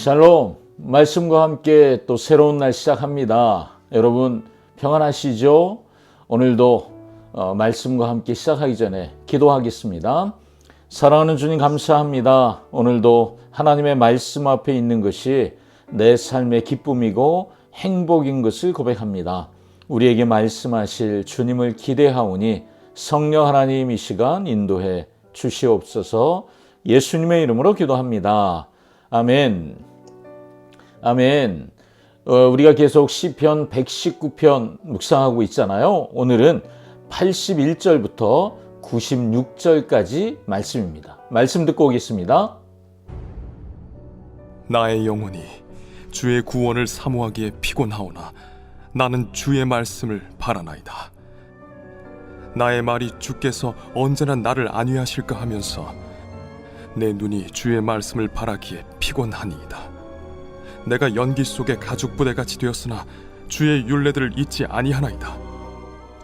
샬롬, 말씀과 함께 또 새로운 날 시작합니다. 여러분 평안하시죠? 오늘도 말씀과 함께 시작하기 전에 기도하겠습니다. 사랑하는 주님 감사합니다. 오늘도 하나님의 말씀 앞에 있는 것이 내 삶의 기쁨이고 행복인 것을 고백합니다. 우리에게 말씀하실 주님을 기대하오니 성령 하나님 이 시간 인도해 주시옵소서. 예수님의 이름으로 기도합니다. 아멘. 아멘. 우리가 계속 시편 119편 묵상하고 있잖아요. 오늘은 81절부터 96절까지 말씀입니다. 말씀 듣고 오겠습니다. 나의 영혼이 주의 구원을 사모하기에 피곤하오나 나는 주의 말씀을 바라나이다. 나의 말이 주께서 언제나 나를 안위하실까 하면서 내 눈이 주의 말씀을 바라기에 피곤하니이다. 내가 연기 속에 가죽 부대같이 되었으나 주의 율례들을 잊지 아니하나이다.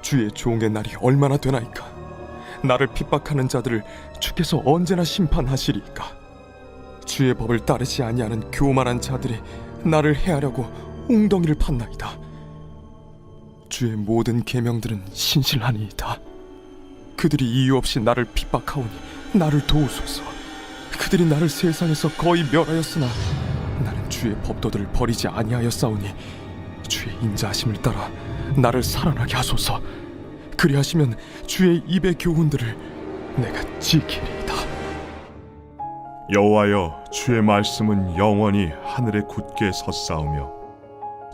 주의 종의 날이 얼마나 되나이까. 나를 핍박하는 자들을 주께서 언제나 심판하시리이까. 주의 법을 따르지 아니하는 교만한 자들이 나를 해하려고 웅덩이를 팠나이다. 주의 모든 계명들은 신실하니이다. 그들이 이유 없이 나를 핍박하오니 나를 도우소서. 그들이 나를 세상에서 거의 멸하였으나 나는 주의 법도들을 버리지 아니하였사오니 주의 인자하심을 따라 나를 살아나게 하소서. 그리하시면 주의 입의 교훈들을 내가 지키리이다. 여호와여, 주의 말씀은 영원히 하늘에 굳게 섰사오며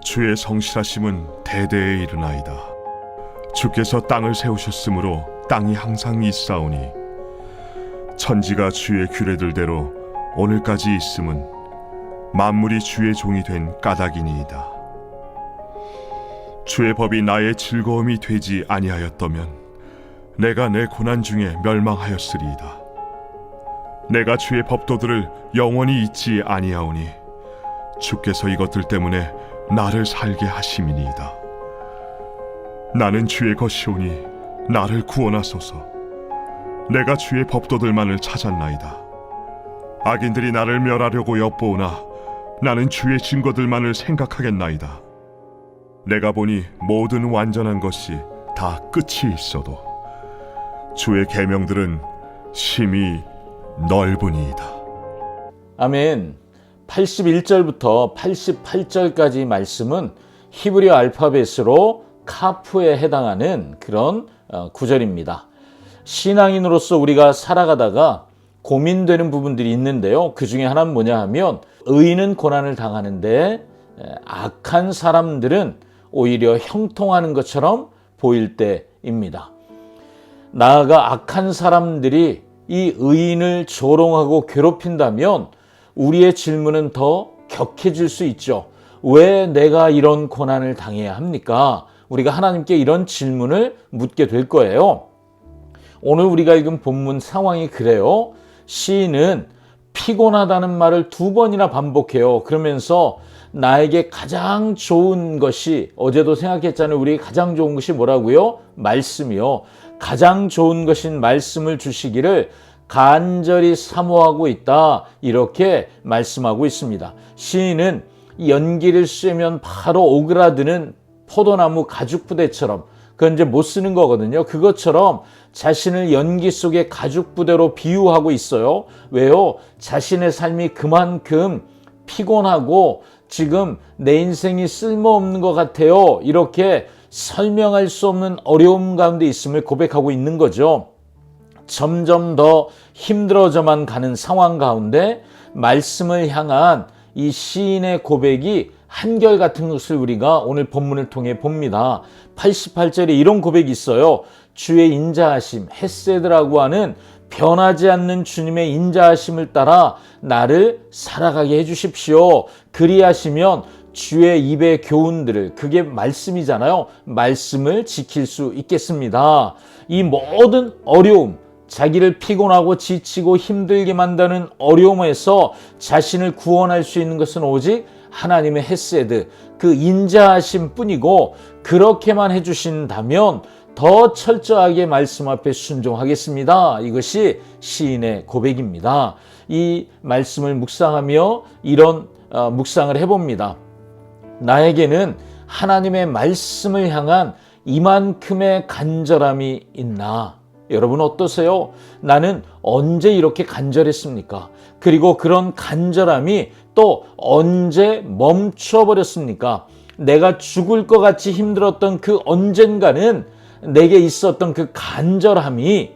주의 성실하심은 대대에 이르나이다. 주께서 땅을 세우셨으므로 땅이 항상 있사오니 천지가 주의 규례들대로 오늘까지 있음은 만물이 주의 종이 된 까닭이니이다. 주의 법이 나의 즐거움이 되지 아니하였다면 내가 내 고난 중에 멸망하였으리이다. 내가 주의 법도들을 영원히 잊지 아니하오니 주께서 이것들 때문에 나를 살게 하심이니이다. 나는 주의 것이오니 나를 구원하소서. 내가 주의 법도들만을 찾았나이다. 악인들이 나를 멸하려고 엿보으나 나는 주의 증거들만을 생각하겠나이다. 내가 보니 모든 완전한 것이 다 끝이 있어도 주의 계명들은 심히 넓으니이다. 아멘. 81절부터 88절까지 말씀은 히브리어 알파벳으로 카프에 해당하는 그런 구절입니다. 신앙인으로서 우리가 살아가다가 고민되는 부분들이 있는데요. 그 중에 하나는 뭐냐 하면 의인은 고난을 당하는데 악한 사람들은 오히려 형통하는 것처럼 보일 때입니다. 나아가 악한 사람들이 이 의인을 조롱하고 괴롭힌다면 우리의 질문은 더 격해질 수 있죠. 왜 내가 이런 고난을 당해야 합니까? 우리가 하나님께 이런 질문을 묻게 될 거예요. 오늘 우리가 읽은 본문 상황이 그래요. 시인은 피곤하다는 말을 2번이나 반복해요. 그러면서 나에게 가장 좋은 것이, 어제도 생각했잖아요. 우리에게 가장 좋은 것이 뭐라고요? 말씀이요. 가장 좋은 것인 말씀을 주시기를 간절히 사모하고 있다. 이렇게 말씀하고 있습니다. 시인은 연기를 쐬면 바로 오그라드는 포도나무 가죽부대처럼, 그건 이제 못 쓰는 거거든요. 그것처럼 자신을 연기 속의 가죽부대로 비유하고 있어요. 왜요? 자신의 삶이 그만큼 피곤하고 지금 내 인생이 쓸모없는 것 같아요. 이렇게 설명할 수 없는 어려움 가운데 있음을 고백하고 있는 거죠. 점점 더 힘들어져만 가는 상황 가운데 말씀을 향한 이 시인의 고백이 한결같은 것을 우리가 오늘 본문을 통해 봅니다. 88절에 이런 고백이 있어요. 주의 인자하심, 헤세드라고 하는 변하지 않는 주님의 인자하심을 따라 나를 살아가게 해주십시오. 그리하시면 주의 입의 교훈들을, 그게 말씀이잖아요. 말씀을 지킬 수 있겠습니다. 이 모든 어려움, 자기를 피곤하고 지치고 힘들게 만드는 어려움에서 자신을 구원할 수 있는 것은 오직 하나님의 헤세드, 그 인자하심 뿐이고, 그렇게만 해주신다면 더 철저하게 말씀 앞에 순종하겠습니다. 이것이 시인의 고백입니다. 이 말씀을 묵상하며 이런 묵상을 해봅니다. 나에게는 하나님의 말씀을 향한 이만큼의 간절함이 있나? 여러분 어떠세요? 나는 언제 이렇게 간절했습니까? 그리고 그런 간절함이 또 언제 멈춰버렸습니까? 내가 죽을 것 같이 힘들었던 그 언젠가는 내게 있었던 그 간절함이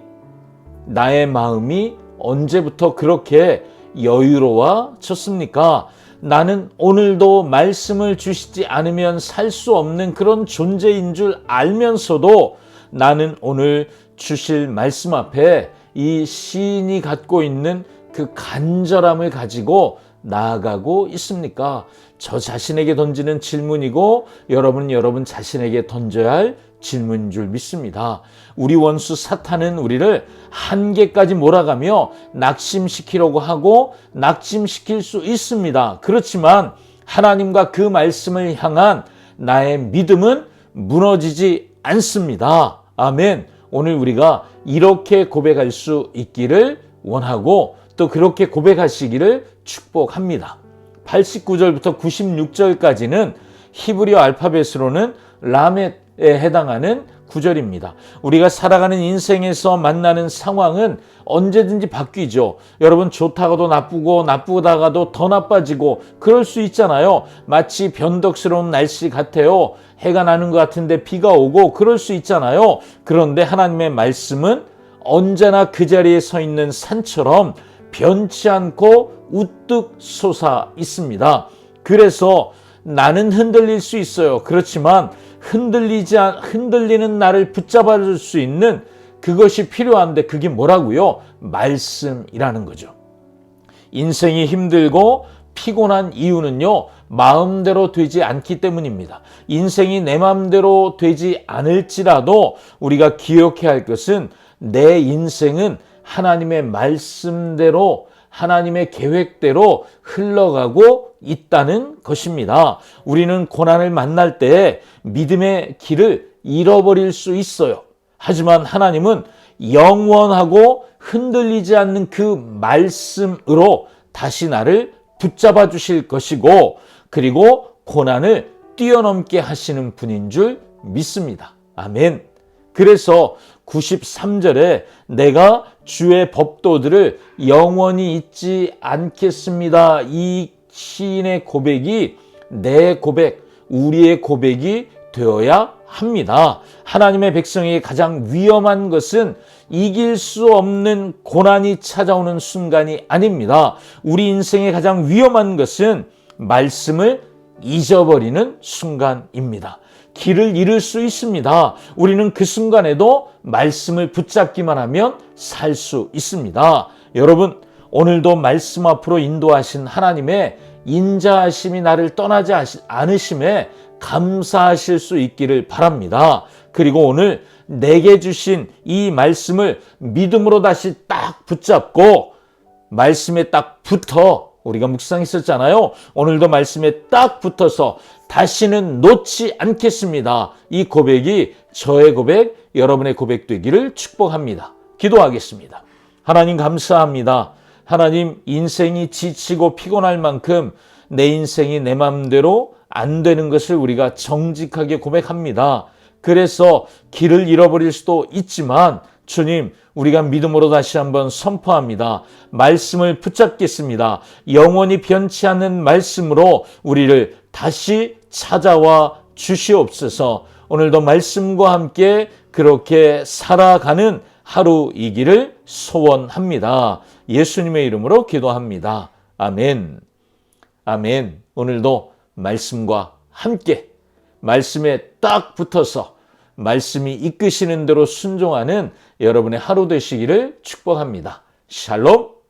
나의 마음이 언제부터 그렇게 여유로워졌습니까? 나는 오늘도 말씀을 주시지 않으면 살 수 없는 그런 존재인 줄 알면서도 나는 오늘 주실 말씀 앞에 이 시인이 갖고 있는 그 간절함을 가지고 나아가고 있습니까? 저 자신에게 던지는 질문이고 여러분 자신에게 던져야 할 질문인 줄 믿습니다. 우리 원수 사탄은 우리를 한계까지 몰아가며 낙심시키려고 하고 낙심시킬 수 있습니다. 그렇지만 하나님과 그 말씀을 향한 나의 믿음은 무너지지 않습니다. 아멘. 오늘 우리가 이렇게 고백할 수 있기를 원하고 또 그렇게 고백하시기를 축복합니다. 89절부터 96절까지는 히브리어 알파벳으로는 라멧에 해당하는 구절입니다. 우리가 살아가는 인생에서 만나는 상황은 언제든지 바뀌죠. 여러분 좋다가도 나쁘고 나쁘다가도 더 나빠지고 그럴 수 있잖아요. 마치 변덕스러운 날씨 같아요. 해가 나는 것 같은데 비가 오고 그럴 수 있잖아요. 그런데 하나님의 말씀은 언제나 그 자리에 서 있는 산처럼 변치 않고 우뚝 솟아 있습니다. 그래서 나는 흔들릴 수 있어요. 그렇지만 흔들리는 나를 붙잡아 줄 수 있는 그것이 필요한데 그게 뭐라고요? 말씀이라는 거죠. 인생이 힘들고 피곤한 이유는요, 마음대로 되지 않기 때문입니다. 인생이 내 마음대로 되지 않을지라도 우리가 기억해야 할 것은 내 인생은 하나님의 말씀대로 하나님의 계획대로 흘러가고 있다는 것입니다. 우리는 고난을 만날 때 믿음의 길을 잃어버릴 수 있어요. 하지만 하나님은 영원하고 흔들리지 않는 그 말씀으로 다시 나를 붙잡아 주실 것이고 그리고 고난을 뛰어넘게 하시는 분인 줄 믿습니다. 아멘. 그래서 93절에 내가 주의 법도들을 영원히 잊지 않겠습니다. 이 시인의 고백이 내 고백, 우리의 고백이 되어야 합니다. 하나님의 백성에게 가장 위험한 것은 이길 수 없는 고난이 찾아오는 순간이 아닙니다. 우리 인생의 가장 위험한 것은 말씀을 잊어버리는 순간입니다. 길을 잃을 수 있습니다. 우리는 그 순간에도 말씀을 붙잡기만 하면 살 수 있습니다. 여러분, 오늘도 말씀 앞으로 인도하신 하나님의 인자하심이 나를 떠나지 않으심에 감사하실 수 있기를 바랍니다. 그리고 오늘 내게 주신 이 말씀을 믿음으로 다시 딱 붙잡고 말씀에 딱 붙어 우리가 묵상했었잖아요. 오늘도 말씀에 딱 붙어서 다시는 놓지 않겠습니다. 이 고백이 저의 고백, 여러분의 고백 되기를 축복합니다. 기도하겠습니다. 하나님 감사합니다. 하나님 인생이 지치고 피곤할 만큼 내 인생이 내 마음대로 안 되는 것을 우리가 정직하게 고백합니다. 그래서 길을 잃어버릴 수도 있지만 주님, 우리가 믿음으로 다시 한번 선포합니다. 말씀을 붙잡겠습니다. 영원히 변치 않는 말씀으로 우리를 다시 찾아와 주시옵소서. 오늘도 말씀과 함께 그렇게 살아가는 하루이기를 소원합니다. 예수님의 이름으로 기도합니다. 아멘. 아멘. 오늘도 말씀과 함께 말씀에 딱 붙어서 말씀이 이끄시는 대로 순종하는 여러분의 하루 되시기를 축복합니다. 샬롬.